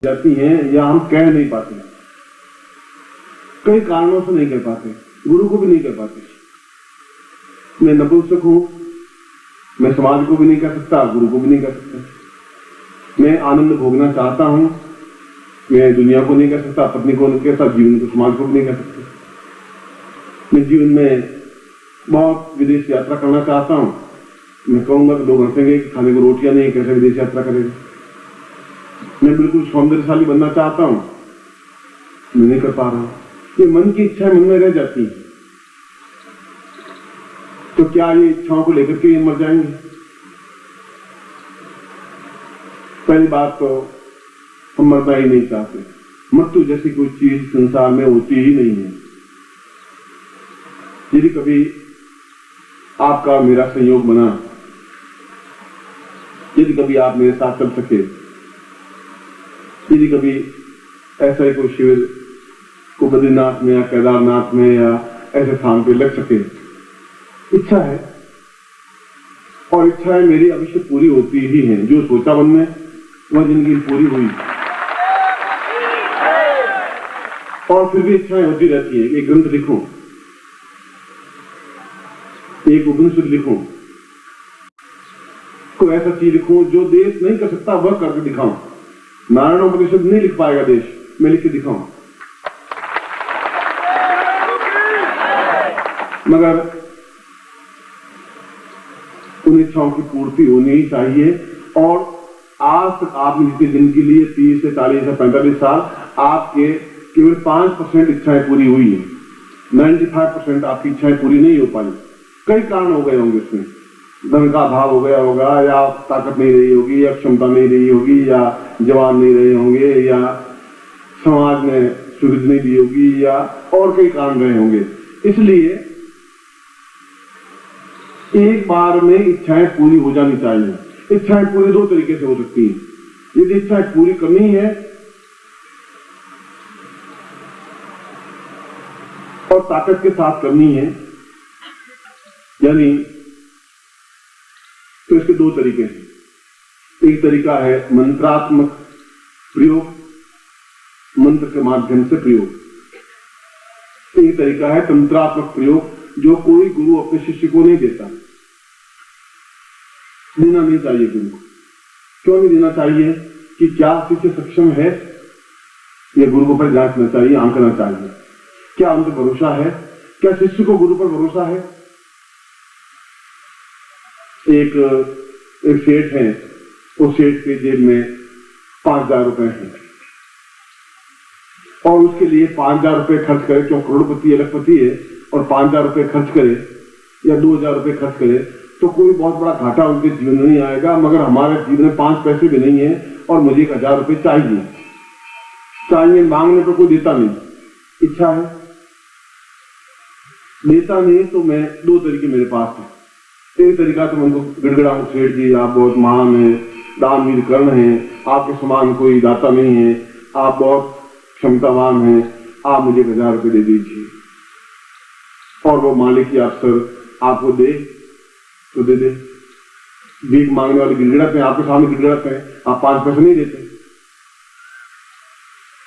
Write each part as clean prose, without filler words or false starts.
जाती हैं या हम कह नहीं पाते, कई कारणों से नहीं कह पाते, गुरु को भी नहीं कह पाते। मैं नपुंसक हूं, मैं समाज को भी नहीं कह सकता, गुरु को भी नहीं कह सकता। मैं आनंद भोगना चाहता हूं, मैं दुनिया को नहीं कह सकता, पत्नी को नहीं कह सकता, जीवन को समाज को भी नहीं कह सकता। मैं जीवन में बहुत विदेश यात्रा करना चाहता हूं, मैं कहूंगा तो लोग हंसेंगे कि खाने को रोटियां नहीं, कैसे विदेश यात्रा करेगा। मैं बिल्कुल सौंदर्यशाली बनना चाहता हूं, मैं नहीं कर पा रहा हूं। ये मन की इच्छाएं मन में रह जाती हैं, तो क्या ये इच्छाओं को लेकर के ये मर जाएंगे? पहली बात तो हम मरना ही नहीं चाहते। मृत्यु जैसी कोई चीज संसार में होती ही नहीं है। यदि कभी आपका मेरा संयोग बना, यदि कभी आप मेरे साथ चल सके, यदि कभी ऐसा ही कोई शिविर को बद्रीनाथ में या केदारनाथ में या ऐसे स्थान पे लग सके, इच्छा है, और इच्छाएं मेरी अवश्य पूरी होती ही हैं। जो सोचा मन में वह जिंदगी पूरी हुई, और फिर भी इच्छाएं होती रहती है। एक ग्रंथ लिखूं, एक उपनिषद लिखूं, कोई ऐसा चीज लिखूं जो देश नहीं कर सकता वह करके दिखाऊं। नारायण उपनिषद नहीं लिख पाएगा देश, मैं लिख के दिखाऊं। मगर उन इच्छाओं की पूर्ति होनी ही चाहिए। और आज तक आपने जितनी जिंदगी लिए 30 से 40 से 45 साल, आपके केवल 5% इच्छाएं पूरी हुई है। 95% आपकी इच्छाएं पूरी नहीं हो पाई। कई कारण हो गए होंगे उसमें, धन का अभाव हो गया होगा, या ताकत नहीं रही होगी, या क्षमता नहीं रही होगी, या जवान नहीं रहे होंगे, या समाज ने सुविधा नहीं दी होगी, या और कई कारण रहे होंगे। इसलिए एक बार में इच्छाएं पूरी हो जानी चाहिए। इच्छाएं पूरी दो तरीके से हो सकती हैं। यदि इच्छाएं पूरी करनी है और ताकत के साथ करनी है, यानी तो इसके दो तरीके हैं। एक तरीका है मंत्रात्मक प्रयोग, मंत्र के माध्यम से प्रयोग। एक तरीका है तंत्रात्मक प्रयोग, जो कोई गुरु अपने शिष्य को नहीं देता। देना नहीं चाहिए गुरु को। क्यों नहीं देना चाहिए? कि क्या शिष्य सक्षम है, यह गुरु को पर जांचना चाहिए, आंकना चाहिए। क्या उन पर भरोसा है? क्या शिष्य को गुरु पर भरोसा है? एक सेठ है, उस सेठ के जेब में 5,000 रुपए हैं, और उसके लिए 5,000 रुपए खर्च करे, क्यों करोड़पति अरबपति है, और 5,000 रुपए खर्च करे या 2,000 रुपए खर्च करे तो कोई बहुत बड़ा घाटा उनके जीवन में नहीं आएगा। मगर हमारे जीवन में 5 पैसे भी नहीं है और मुझे 1,000 रुपए चाहिए, मांगने पर कोई देता नहीं। इच्छा है, देता नहीं, तो मैं दो तरीके मेरे पास है। एक तरीका तो मैं उनको गिड़गिड़ाऊं, सेठ जी आप बहुत महान हैं, दानवीर कर्ण हैं, आपके समान कोई दाता नहीं है, आप बहुत क्षमतावान हैं, आप मुझे 1,000 रुपए दे दीजिए। और वो मालिक या अफसर आपको दे तो दे दे। भीख मांगने वाले गिड़गिड़ाते हैं, आपके सामने गिड़गिड़ाते हैं, आप 5 पैसे नहीं देते।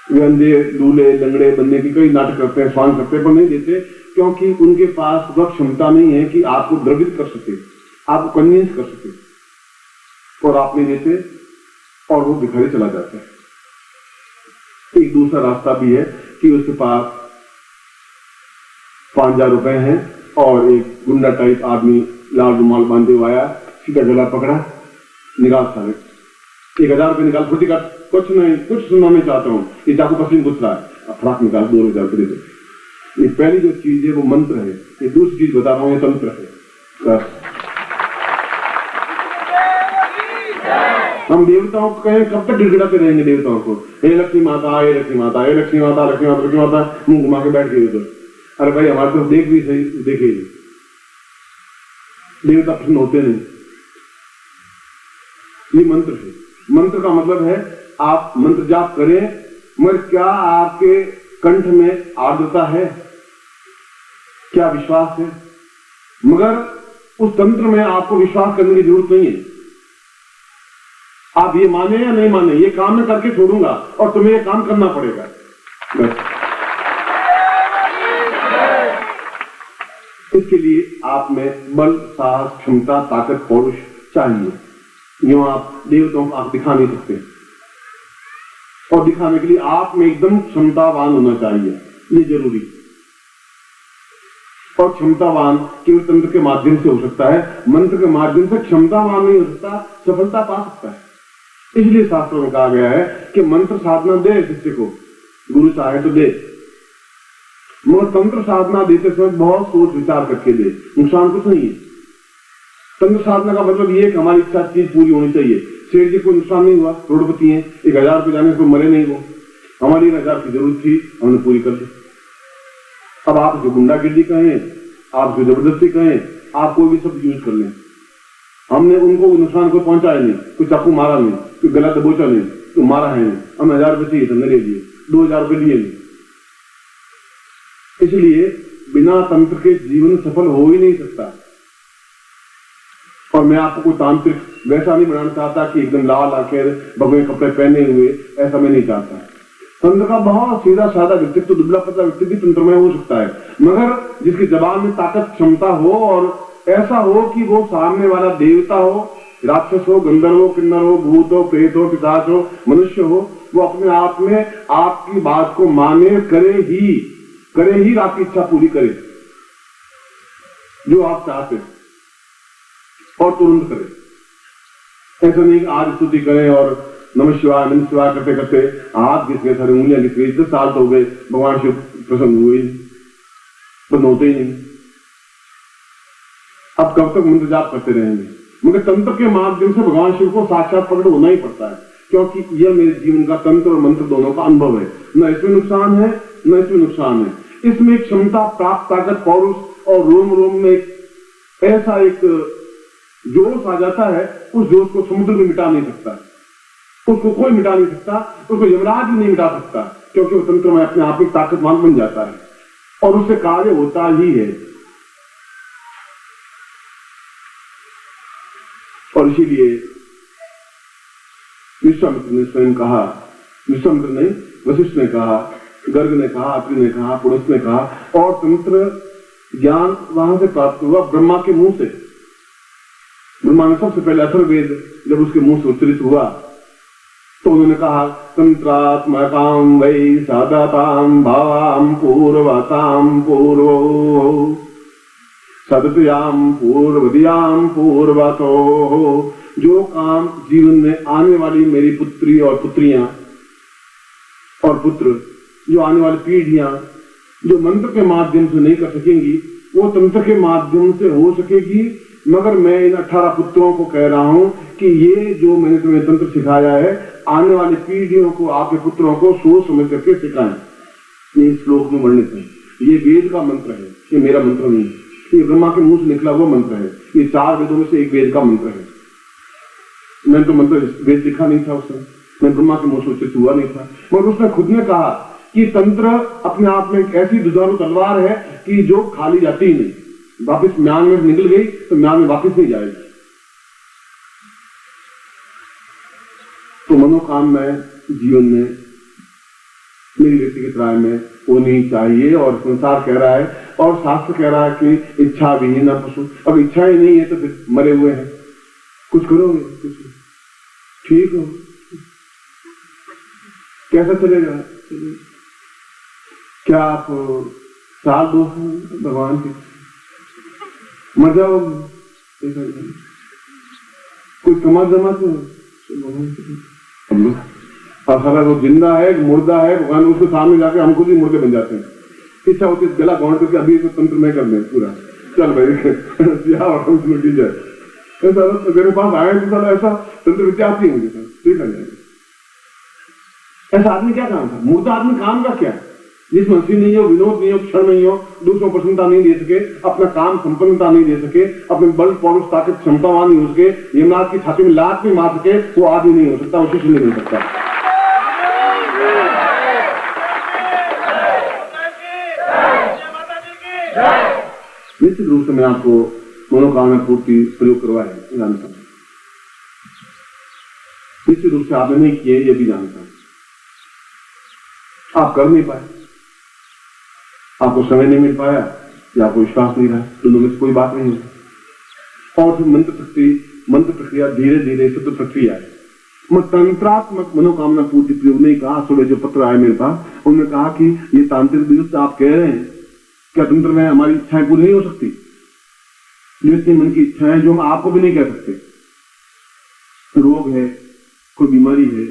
वे अंधे दूल्हे लंगड़े बनने की कई नाटक करते हैं, स्वांग करते हैं, पर नहीं देते, क्योंकि उनके पास वह क्षमता नहीं है कि आपको द्रवित कर सके, आपको कन्विंस कर सके, और आप नहीं देते और वो भिखारी चला जाता है। एक दूसरा रास्ता भी है कि उसके पास 5,000 रुपए हैं और एक गुंडा टाइप आदमी लाल रुमाल बांधे हुआ आया, सीधा गला पकड़ा, निकाल सारे 1,000 रुपए निकाल, फुटी का कुछ नहीं, कुछ सुनना नहीं चाहता हूँ, ये चाकू पसीन घुस रहा है, फराक निकाल 2,000 रुपए दे दे। ये पहली जो चीज है वो मंत्र है। ये दूसरी चीज बता रहा हूं, ये तंत्र है। हम देवताओं को कहें, कब तक गिड़गिड़ाते रहेंगे देवताओं को? हे लक्ष्मी माता, हे लक्ष्मी माता, हे लक्ष्मी माता, लक्ष्मी माता, लक्ष्मी माता, मुंह घुमा के बैठ गए उधर। अरे भाई हमारे तरफ देख भी सही, देखे देवता प्रश्न होते नहीं। ये मंत्र है। मंत्र का मतलब है आप मंत्र जाप करें, मगर क्या आपके कंठ में आर्द्रता है? क्या विश्वास है? मगर उस तंत्र में आपको विश्वास करने की जरूरत नहीं है। आप ये माने या नहीं माने, ये काम मैं करके छोड़ूंगा और तुम्हें ये काम करना पड़ेगा। बस इसके लिए आप में बल, साहस, क्षमता, ताकत, पौरुष चाहिए। यूं आप देवताओं को आप दिखा नहीं सकते, और दिखाने के लिए आप में एकदम क्षमतावान होना चाहिए, ये जरूरी। और क्षमतावान केवल तंत्र के माध्यम से हो सकता है, मंत्र के माध्यम से क्षमतावान नहीं हो सकता, सफलता पा सकता है। इसलिए शास्त्रों में कहा गया है कि मंत्र साधना दे शिष्य को, गुरु चाहे तो दे, मगर तंत्र साधना देते समय बहुत सोच विचार करके दे, नुकसान कुछ नहीं है। तंत्र साधना का मतलब ये है कि हमारी इच्छा चीज पूरी होनी चाहिए। सेठ जी को नुकसान नहीं हुआ, करोड़पति हैं, 1000 रुपये जाने से मरे नहीं, वो हमारी 1000 की जरूरत थी, हमने पूरी कर दी। अब आप जो गुंडागिर्दी कहें, आप जो जबरदस्ती कहें, आप कोई भी सब यूज कर लें, हमने उनको नुकसान को पहुंचाया नहीं, कोई चाकू मारा नहीं, कोई गला दबोचा नहीं, तो मारा है नहीं, हमें 1000 रुपये चाहिए, हमने ले लिए, 2000 रुपये लिए नहीं। इसलिए बिना तंत्र के जीवन सफल हो ही नहीं सकता। और मैं आपको कोई तांत्रिक वैसा नहीं बनाना चाहता कि एकदम लाल आखिर भगवे कपड़े पहने हुए, ऐसा मैं नहीं चाहता। तंत्र का बहुत सीधा साधा व्यक्तित्व, दुबला पतला व्यक्ति भी तंत्र में हो सकता है, मगर जिसकी जबान में ताकत, क्षमता हो, और ऐसा हो कि वो सामने वाला देवता हो, राक्षस हो, गंधर्व हो, किन्नर हो, भूत हो, प्रेत हो, पिशाच हो, मनुष्य हो, वो अपने आप में आपकी बात को माने, करे ही आपकी इच्छा पूरी करे जो आप चाहते हैं, और तुरंत करे। ऐसा नहीं कि आज स्तुति करें और नमः शिवाय करते करते हाथ घिस गए, सारे उंगलियां घिस गई, 10 साल तो हो गए, भगवान शिव प्रसन्न हुए, बंद होते ही नहीं। अब कब तक मंत्र जाप करते रहेंगे? मगर तंत्र के माध्यम से भगवान शिव को साक्षात प्रकट होना ही पड़ता है, क्योंकि यह मेरे जीवन का तंत्र और मंत्र दोनों का अनुभव है। न इसमें नुकसान है, न इसमें नुकसान है। इसमें क्षमता, प्राप्त, ताकत, पौरुष, और रोम रोम में ऐसा एक जोश आ जाता है, उस जोश को समुद्र में मिटा नहीं सकता, उसको कोई मिटा नहीं सकता, उसको यमराज भी नहीं मिटा सकता, क्योंकि वो तंत्र में अपने आप में ताकतवान बन जाता है और उससे कार्य होता ही है। और इसीलिए विश्वामित्र ने स्वयं कहा, विश्वामित्र नहीं, वशिष्ठ ने कहा, गर्ग ने कहा, अत्रि ने कहा, पुरुष ने कहा, और तंत्र ज्ञान वहां से प्राप्त हुआ ब्रह्मा के मुंह से। ब्रह्मा ने सबसे पहले अथर्ववेद जब उसके मुंह से उच्चरित हुआ तो उन्होंने कहा, तंत्रात्मकां वै सदतां भावां पूर्वतां पूर्वो सदत्यां पूर्वदियां पूर्वतो। जो काम जीवन में आने वाली मेरी पुत्री और पुत्रियां और पुत्र, जो आने वाली पीढ़ियां जो मंत्र के माध्यम से नहीं कर सकेंगी, वो तंत्र के माध्यम से हो सकेगी। मगर मैं इन 18 पुत्रों को कह रहा हूं कि ये जो मैंने तुम्हें तंत्र सिखाया है, आने वाली पीढ़ियों को, आपके पुत्रों को सोच समझ करके सिखाएं। ये श्लोक में वर्णित है, ये वेद का मंत्र है, ये मेरा मंत्र नहीं है, ये ब्रह्मा के मुंह से निकला हुआ मंत्र है। ये 4 वेदों में से एक वेद का मंत्र है। मैंने तो मंत्र वेद लिखा नहीं था उसमें, मैं ब्रह्मा के मुंह से उच्चरित हुआ नहीं था, मगर उसने खुद ने कहा कि तंत्र अपने आप में एक ऐसी दुधारू तलवार है कि जो खाली जाती ही नहीं, वापिस म्यान में निकल गई तो म्यान में वापिस नहीं जाएगी। तो मनोकामना जीवन में मेरी व्यक्तिगत राय में होनी चाहिए, और संसार कह रहा है और शास्त्र कह रहा है कि इच्छा विहीन न पशु। अब इच्छा ही नहीं है तो फिर मरे हुए हैं, कुछ करोगे, कुछ ठीक हो, कैसा चलेगा? क्या आप साल दो भगवान के मर जाओ, कोई कमा जमा तो और सारा वो जिंदा है, मुर्दा है, भगवान उसके सामने जाके हम खुद ही मुर्दे बन जाते हैं। इच्छा होती है गला गौड़ करके अभी तंत्र में कर ले पूरा, चल भाई लुटी जाए, ऐसा मेरे पास आए तो साला ऐसा तंत्र विद्या आती है मुझे, ठीक है। ऐसा आदमी क्या काम था? मुर्दा आदमी काम का क्या? जिसमें हंसी नहीं हो, विनोद नहीं हो, क्षण नहीं हो, दूसरों को प्रसन्नता नहीं दे सके, अपना काम संपन्नता नहीं दे सके, अपने बल, पौरुष, ताकत, क्षमतावान नहीं हो सके, यमराज की छाती में लात नहीं मार सके, वो आदमी नहीं हो सकता, वो शिष्य नहीं बन सकता। निश्चित रूप से मैं आपको मनोकामना पूर्ति प्रयोग करवाया जानता हूं, निश्चित रूप से आपने नहीं किए, ये भी जानता हूं। आप कर नहीं पाए, आपको समय नहीं मिल पाया या आपको विश्वास नहीं रहा, दोनों में से कोई बात नहीं है। और फिर मंत्र प्रक्रिया धीरे धीरे सतत प्रक्रिया है। मैं तंत्रात्मक मनोकामना पूर्ति प्रयोग नहीं कहा। सुबह जो पत्र आए मेरे पास, उन्होंने कहा कि ये तांत्रिक विरुद्ध आप कह रहे हैं, क्या तंत्र में हमारी इच्छाएं पूरी नहीं हो सकती? जितनी मन की इच्छाएं जो हम आपको भी नहीं कह सकते। रोग है, कोई बीमारी है,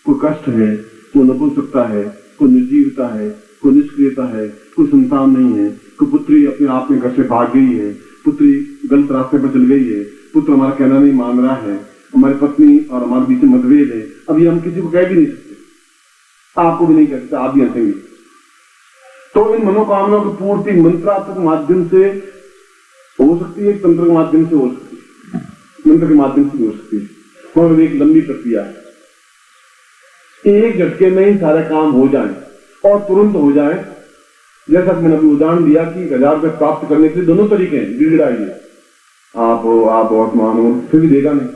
कोई कष्ट है, कोई नपुंसकता है, कोई निर्जीवता है, कोई निष्क्रियता है, कोई संतान नहीं है, कोई पुत्री अपने आप में घर से भाग गई है, पुत्री गलत रास्ते पर चल गई है, पुत्र हमारा कहना नहीं मान रहा है, हमारी पत्नी और हमारे बीच में मतभेद है। अब ये हम किसी को कह भी नहीं सकते, आपको भी नहीं कह सकते, आप भी हंसेंगे। तो इन मनोकामनाओं की पूर्ति मंत्रात्मक माध्यम से हो सकती है, तंत्र के माध्यम से हो सकती है, मंत्र के माध्यम से हो सकती है, और एक लंबी प्रक्रिया है। एक झटके में ही सारे काम हो जाए और तुरंत हो जाए। जैसा कि मैंने अभी उदाहरण दिया कि 1000 रुपये प्राप्त करने के लिए दोनों तरीके हैं। गिड़गिड़ाइए, आप बहुत मान हो, फिर भी देगा नहीं,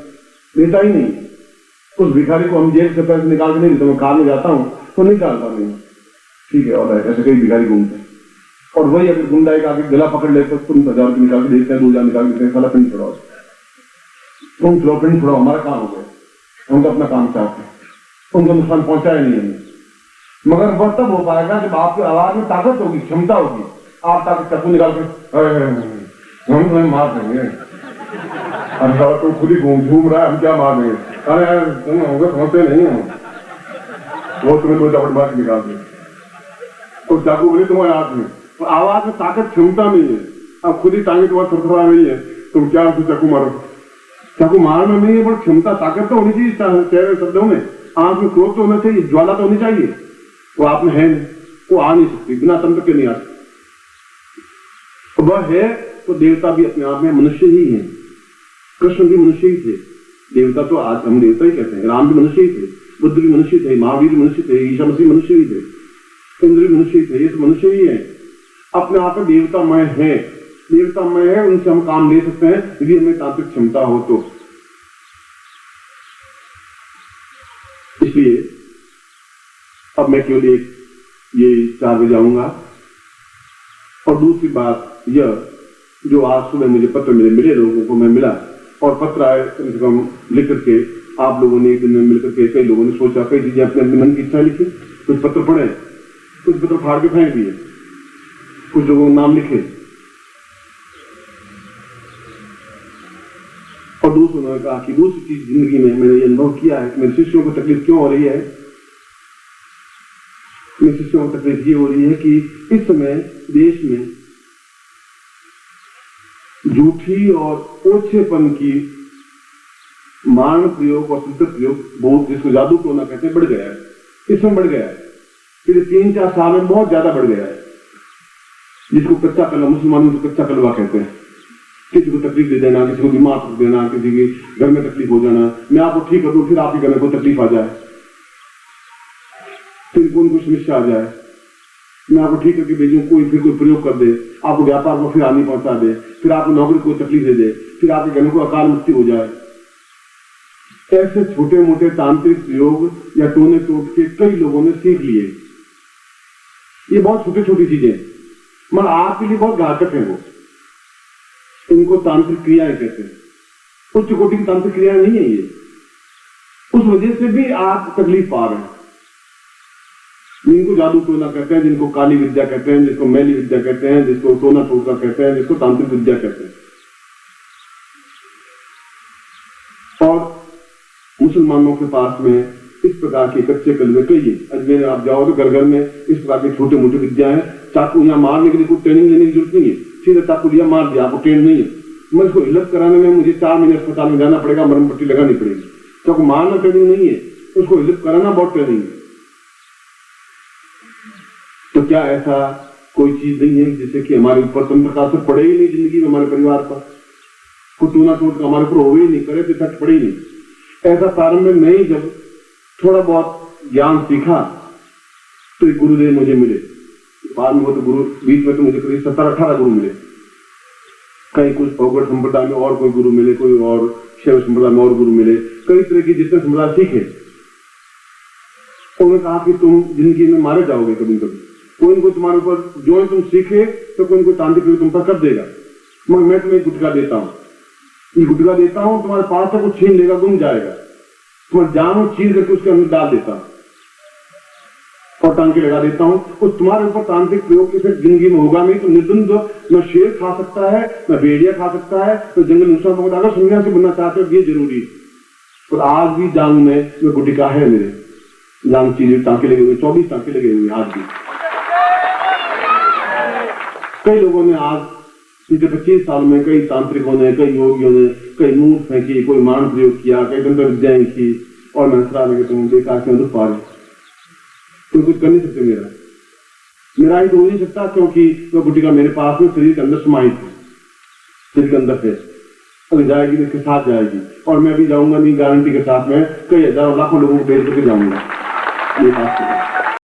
देता ही नहीं। उस भिखारी को हम जेल से पैसे निकाल के नहीं देते, मैं कार में जाता हूँ तो नहीं डालता नहीं, ठीक है। और ऐसे कई भिखारी घूमते हैं, और वही अगर गुंडा एक आगे गला पकड़ लेते तो तुरंत 1000 रुपये निकाल के देते हैं, 2000 निकाल के देते हैं, साला पिंड छोड़ाओ, तुम छोड़ो, पिंड छोड़ो, हमारा काम हो गया। उनका अपना काम चाहते हैं, उनको नुकसान पहुंचाया नहीं हमें। मगर वह तब हो पाएगा जब आपकी आवाज में ताकत होगी, क्षमता होगी। आप ताकत चाकू निकाल के हम तुम्हें मार देंगे, अरे साला तुम खुद ही घूम रहा है, हम क्या मार देंगे, अरे तुम होंगे समझते नहीं हो, वो तुम्हें कोई दबड़ मार के निकाल देंगे, तो चाकू बोले तुम्हारे हाथ में, तो आवाज में ताकत क्षमता नहीं है। अब खुद ही टांगे तुम्हारा थरथरा रही है, तुम क्या चाकू मारो? चाकू मारना नहीं है, पर क्षमता ताकत तो होनी चाहिए चेहरे शब्दों में, आंख में क्रोध तो होना चाहिए, ज्वाला तो होनी चाहिए। वो आप में है नहीं, वो आ नहीं सकती, बिना तंत्र के नहीं आ सकती। वह है तो देवता भी अपने आप में मनुष्य ही है। कृष्ण भी मनुष्य ही थे, देवता तो आज हम देवता ही कहते हैं। राम भी मनुष्य ही थे, बुद्ध भी मनुष्य थे, महावीर भी मनुष्य थे, ईसा मसीह मनुष्य ही थे, इंद्र भी मनुष्य ही थे, ये तो मनुष्य ही है। अपने आप में देवतामय है, देवतामय है, उनसे हम काम ले सकते हैं यदि हमें तांत्रिक क्षमता हो तो। इसलिए अब मैं केवल ये 4 बजे आऊंगा। और दूसरी बात यह, जो आज सुबह मुझे पत्र मिले लोगों को, मैं मिला और पत्र आए कम से कम लिख करके, आप लोगों ने एक दिन में मिलकर के, कई लोगों ने सोचा, कई चीजें अपने अपने मन की इच्छा लिखी, कुछ पत्र पढ़े, कुछ पत्र फाड़ के फेंक दिए, कुछ लोगों ने नाम लिखे, और दूसरों ने कहा कि दूसरी चीज जिंदगी में मैंने ये अनुभव किया है कि मेरे शिष्यों को तकलीफ क्यों हो रही है। मेरे शिष्यों को तकलीफ ये हो रही है कि इस समय देश में झूठी और ओछेपन की मारण प्रयोग और तंत्र प्रयोग बहुत, जिसको जादू टोना कहते हैं, बढ़ गया है। इस समय बढ़ गया है, पिछले 3-4 साल में बहुत ज्यादा बढ़ गया है। जिसको कच्चा कलवा, मुसलमानों को कच्चा कलवा कहते हैं। किसी को तकलीफ दे देना, किसी को बीमार कर देना, किसी के घर में तकलीफ हो जाना, मैं आपको ठीक कर दूं, फिर आपके घर में कोई तकलीफ आ जाए, फिर कोई समस्या आ जाए, मैं आपको ठीक करके भेजूं, फिर कोई प्रयोग कर दे, आपको व्यापार को फिर हानि पहुंचा दे, फिर आपको नौकरी को तकलीफ दे दे, फिर आपके घर में कोई अकाल मृत्यु हो जाए। ऐसे छोटे मोटे तांत्रिक प्रयोग या टोने टोट के कई लोगों ने सीख लिए। ये बहुत छोटी छोटी चीजें, मगर आपके लिए बहुत घातक है। वो इनको तांत्रिक क्रियाएं कहते हैं, उच्च कोटि की तांत्रिक क्रियाएं नहीं है ये। उस वजह से भी आप तकलीफ पा रहे हैं। जिनको जादू टोना कहते हैं, जिनको काली विद्या कहते हैं, जिसको मैली विद्या कहते हैं, जिसको टोना टोटका कहते हैं, जिसको तांत्रिक विद्या कहते हैं। और मुसलमानों के पास में इस प्रकार के कच्चे कलवे कई है। अजमेर आप जाओ तो घर घर में इस प्रकार के छोटे मोटे विद्या है। चाकू यहाँ मारने के लिए कोई ट्रेनिंग लेने की जरूरत नहीं है, सीधे चाकू लिया मार दिया, आपको ट्रेन नहीं है। मैं इसको इलाज कराने में मुझे 4 महीने अस्पताल में जाना पड़ेगा, मरम पट्टी लगानी पड़ेगी। चाकू मारना ट्रेनिंग नहीं है, उसको इलाज कराना बहुत ट्रेनिंग है। तो क्या ऐसा कोई चीज नहीं है जिससे कि हमारे ऊपर तंत्र का असर पड़े ही नहीं जिंदगी में, हमारे परिवार पर कुछ टूना टूट का हमारे ऊपर हो ही नहीं, करे तो इफेक्ट पड़े ही नहीं। ऐसा प्रारंभ में मैं ही जब थोड़ा बहुत ज्ञान सीखा तो एक गुरुदेव मुझे मिले। बाद में वो तो गुरु, बीच में तो मुझे करीब 17-18 गुरु मिले। कहीं कुछ पौगड़ संप्रदाय में और कोई गुरु मिले, कोई और शैव संप्रदाय में और गुरु मिले। कई तरह की जितने समुदाय सीखे, उन्होंने कहा कि तुम जिंदगी में मारे जाओगे कभी कभी, कोई न कोई तुम्हारे ऊपर जो तुम सीखे तो कोई न कोई तांत्रिक तुम पर कर देगा, मगर मैं तुम्हें गुटका देता हूँ, ये गुटका देता हूँ, तुम्हारे पास से कुछ छीन लेगा, गुम जाएगा, तुम्हारे जान चीज करके उसके अंदर डाल देता हूँ और टांके लगा देता हूँ, उस तुम्हारे ऊपर तांत्रिक प्रयोग किसी जिंदगी में होगा नहीं, तो निर्द्वंद न शेर खा सकता है, न भेड़िया खा सकता है, तो जंगल इंसान होगा। अगर सन्यासी बनना चाहते हो ये जरूरी, और आज भी जान में गुटिका है, मेरे जान चीजें टांके लगे हुए, 24 टांके लगे हुए आज भी। कई लोगों ने आज पिछले 25 साल में, कई तांत्रिकों ने, कई योगियों ने, कई मूर्ख फेंकी, कोई मान प्रयोग किया, कई तंत्र विद्याएं की, और मैं सलाह लगे तुम देखा क्यों दुख पा रहे, तुम कुछ कर नहीं सकते। मेरा ही तो हो नहीं सकता, क्योंकि वह गुटिका मेरे पास में शरीर के अंदर समाहित है, शरीर के अंदर है, अगर जाएगी तो इसके साथ जाएगी, और मैं भी जाऊंगा नहीं गारंटी के साथ में, कई हजारों लाखों लोगों को भेज करके जाऊंगा। ये बात